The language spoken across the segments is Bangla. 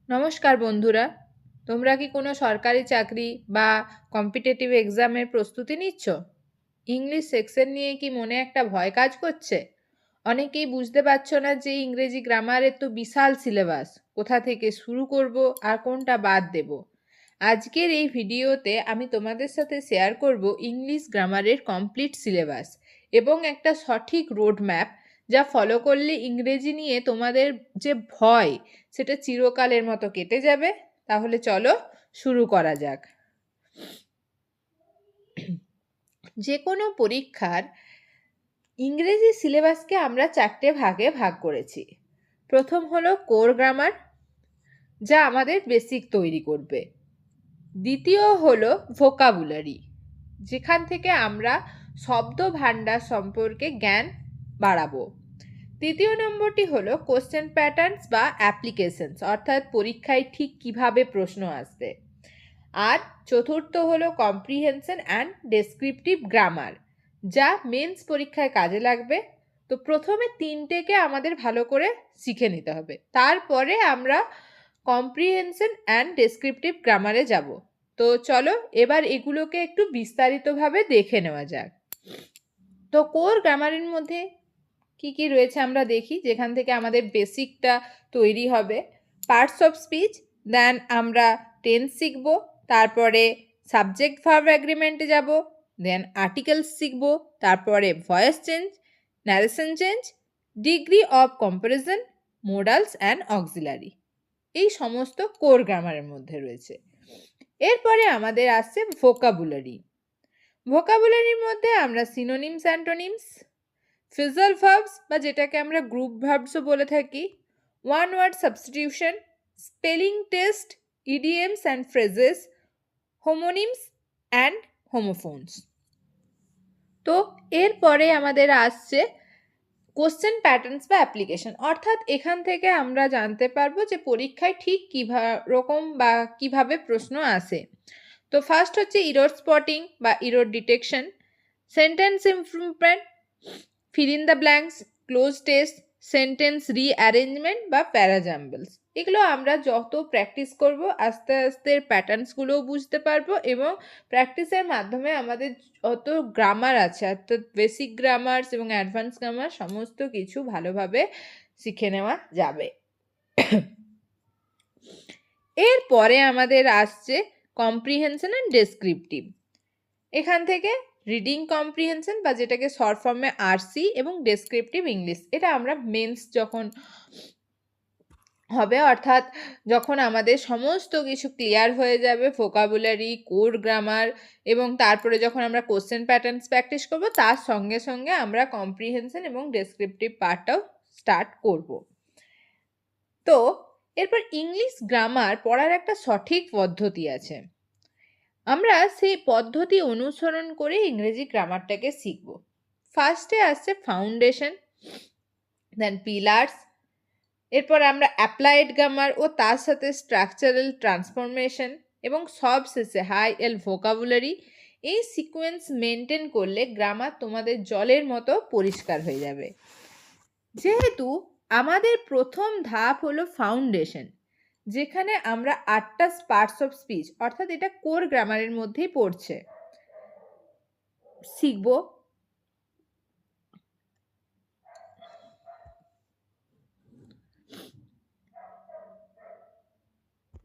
নমস্কার বন্ধুরা, তোমরা কি কোনো সরকারি চাকরি বা কম্পিটিটিভ এক্সামের প্রস্তুতি নিচ্ছ? ইংলিশ সেকশন নিয়ে কি মনে একটা ভয় কাজ করছে? অনেকেই বুঝতে পারছো না যে ইংরেজি গ্রামারের তো বিশাল সিলেবাস, কোথা থেকে শুরু করব আর কোনটা বাদ দেব। আজকের এই ভিডিওতে আমি তোমাদের সাথে শেয়ার করব ইংলিশ গ্রামারের কমপ্লিট সিলেবাস এবং একটা সঠিক রোড ম্যাপ, যা ফলো করলে ইংরেজি নিয়ে তোমাদের যে ভয় সেটা চিরকালের মতো কেটে যাবে। তাহলে চলো শুরু করা যাক। যে কোনো পরীক্ষার ইংরেজি সিলেবাসকে আমরা 4টে ভাগে ভাগ করেছি। প্রথম হলো কোর গ্রামার, যা আমাদের বেসিক তৈরি করবে। দ্বিতীয় হলো ভোকাবুলারি, যেখান থেকে আমরা শব্দ ভাণ্ডার সম্পর্কে জ্ঞান বাড়াবো। তৃতীয় নম্বরটি হলো কোশ্চেন প্যাটার্নস বা অ্যাপ্লিকেশনস, অর্থাৎ পরীক্ষায় ঠিক কিভাবে প্রশ্ন আসবে। আর চতুর্থ হলো কম্প্রিহেনশন অ্যান্ড ডেসক্রিপটিভ গ্রামার, যা মেন্স পরীক্ষায় কাজে লাগবে। তো প্রথমে 3টেকে আমাদের ভালো করে শিখে নিতে হবে, তারপরে আমরা কম্প্রিহেনশন অ্যান্ড ডেসক্রিপটিভ গ্রামারে যাব। তো চলো এবার এগুলোকে একটু বিস্তারিতভাবে দেখে নেওয়া যাক। তো কোর গ্রামারের মধ্যে কি কি রয়েছে আমরা দেখি, যেখান থেকে আমাদের বেসিকটা তৈরি হবে। পার্টস অফ স্পিচ, দেন আমরা টেন্স শিখব, তারপরে সাবজেক্ট ভার্ব এগ্রিমেন্টে যাব, দেন আর্টিকেলস শিখব, তারপরে voice change, narration change, degree of comparison, modals and auxiliary. এই সমস্ত কোর গ্রামারের মধ্যে রয়েছে। এরপরে আমাদের আসছে ভোকাবুলারি। ভোকাবুলারির মধ্যে আমরা সিনোনিমস, অ্যান্টোনিমস, ফ্রেজাল ভার্বস বা যেটাকে আমরা গ্রুপ ভার্বসও বলে থাকি, one word substitution, spelling test, idioms and phrases, homonyms and homophones. তো এরপরে আমাদের আসছে কোশ্চেন প্যাটার্নস বা অ্যাপ্লিকেশন, অর্থাৎ এখান থেকে আমরা জানতে পারবো যে পরীক্ষায় ঠিক রকম বা কিভাবে প্রশ্ন আসে। তো ফার্স্ট হচ্ছে ইরর স্পটিং বা error detection, sentence improvement, fill in the blanks, cloze test, sentence rearrangement বা প্যারাজাম্বলস। এগুলো আমরা যত প্র্যাকটিস করব আস্তে আস্তে প্যাটার্নসগুলোও বুঝতে পারবো, এবং প্র্যাকটিসের মাধ্যমে আমাদের যত গ্রামার আছে, অর্থাৎ বেসিক গ্রামার্স এবং অ্যাডভান্স গ্রামার, সমস্ত কিছু ভালোভাবে শিখে নেওয়া যাবে। এরপরে আমাদের আসছে কম্প্রিহেনশন অ্যান্ড ডেসক্রিপটিভ। এখান থেকে রিডিং কম্প্রিহেনশন বা যেটাকে শর্ট ফর্মে আরসি, এবং ডেসক্রিপটিভ ইংলিশ, এটা আমরা মেন্স যখন হবে, অর্থাৎ যখন আমাদের সমস্ত কিছু ক্লিয়ার হয়ে যাবে, ভোকাবুলারি, কোর গ্রামার, এবং তারপরে যখন আমরা কোশ্চেন প্যাটার্নস প্র্যাকটিস করব, তার সঙ্গে সঙ্গে আমরা কম্প্রিহেনশন এবং ডেসক্রিপটিভ পার্টটাও স্টার্ট করব। তো এরপর ইংলিশ গ্রামার পড়ার একটা সঠিক পদ্ধতি আছে। আমরা সেই পদ্ধতি অনুসরণ করে ইংরেজি গ্রামারটাকে শিখব। ফার্স্টে আসছে ফাউন্ডেশন, দেন পিলার্স, এরপর আমরা অ্যাপ্লাইড গ্রামার ও তার সাথে স্ট্রাকচারাল ট্রান্সফরমেশন, এবং সব শেষে হাই এল ভোকাবুলারি। এই সিকোয়েন্স মেনটেন করলে গ্রামার তোমাদের জলের মতো পরিষ্কার হয়ে যাবে। যেহেতু আমাদের প্রথম ধাপ হলো ফাউন্ডেশন, যেখানে আমরা 8টা পার্টস অফ স্পিচ, অর্থাৎ এটা কোর গ্রামারের মধ্যেই পড়ছে, শিখব।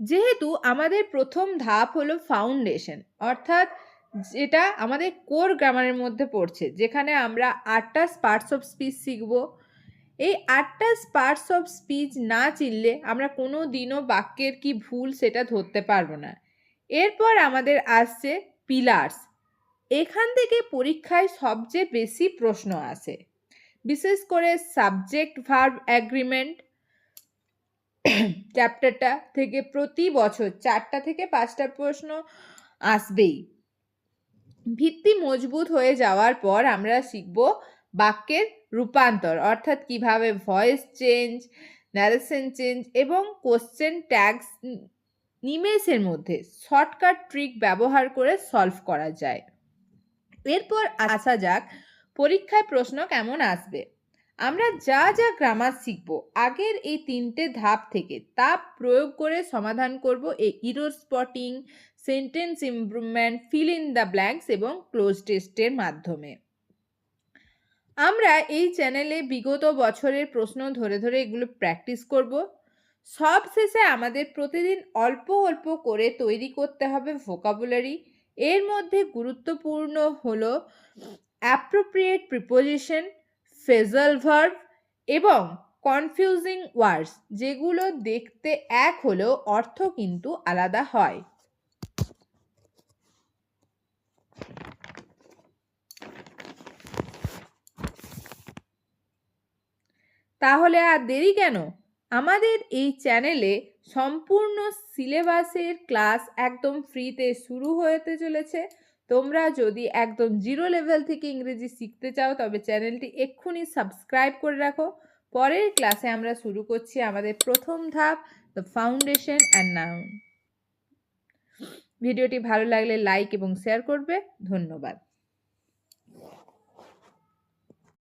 যেহেতু আমাদের প্রথম ধাপ হলো ফাউন্ডেশন, অর্থাৎ যেটা আমাদের কোর গ্রামারের মধ্যে পড়ছে, যেখানে আমরা 8টা পার্টস অফ স্পিচ শিখব। এই 8টা পার্টস অফ স্পিচ না চিনলে আমরা কোনো দিনও বাক্যের কি ভুল সেটা ধরতে পারবো না। এরপর আমাদের আসছে পিলার্স। এখান থেকে পরীক্ষায় সবচেয়ে বেশি প্রশ্ন আসে, বিশেষ করে সাবজেক্ট ভার্ব এগ্রিমেন্ট চ্যাপ্টারটা থেকে প্রতি বছর 4টা থেকে 5টা প্রশ্ন আসবেই। ভিত্তি মজবুত হয়ে যাওয়ার পর আমরা শিখব বাক্যের রূপান্তর, অর্থাৎ কিভাবে ভয়েস চেঞ্জ, ন্যারেশন চেঞ্জ এবং কোশ্চেন ট্যাগস নিমেষের মধ্যে শর্টকাট ট্রিক ব্যবহার করে সলভ করা যায়। এরপর আসা যাক পরীক্ষায় প্রশ্ন কেমন আসবে। আমরা যা যা গ্রামার শিখব আগের এই 3টে ধাপ থেকে তা প্রয়োগ করে সমাধান করব এই error spotting, sentence improvement, fill in the blanks এবং ক্লোজ টেস্টের মাধ্যমে। আমরা এই চ্যানেলে বিগত বছরের প্রশ্ন ধরে ধরে এগুলো প্র্যাকটিস করব। সব শেষে আমাদের প্রতিদিন অল্প অল্প করে তৈরি করতে হবে ভোকাবুলারি। এর মধ্যে গুরুত্বপূর্ণ হলো অ্যাপ্রোপ্রিয়েট প্রিপোজিশন, ফ্রেজাল ভার্ব এবং কনফিউজিং ওয়ার্ডস, যেগুলো দেখতে এক হলেও অর্থ কিন্তু আলাদা হয়। তাহলে আর দেরি কেন? আমাদের এই চ্যানেলে সম্পূর্ণ সিলেবাসের ক্লাস একদম ফ্রিতে শুরু হতে চলেছে। তোমরা যদি একদম 0 লেভেল থেকে ইংরেজি শিখতে চাও তবে চ্যানেলটি এক্ষুনি সাবস্ক্রাইব করে রাখো। পরের ক্লাসে আমরা শুরু করছি আমাদের প্রথম ধাপ, দ্য ফাউন্ডেশন অ্যান্ড নাউন। ভিডিওটি ভালো লাগলে লাইক এবং শেয়ার করবে। ধন্যবাদ।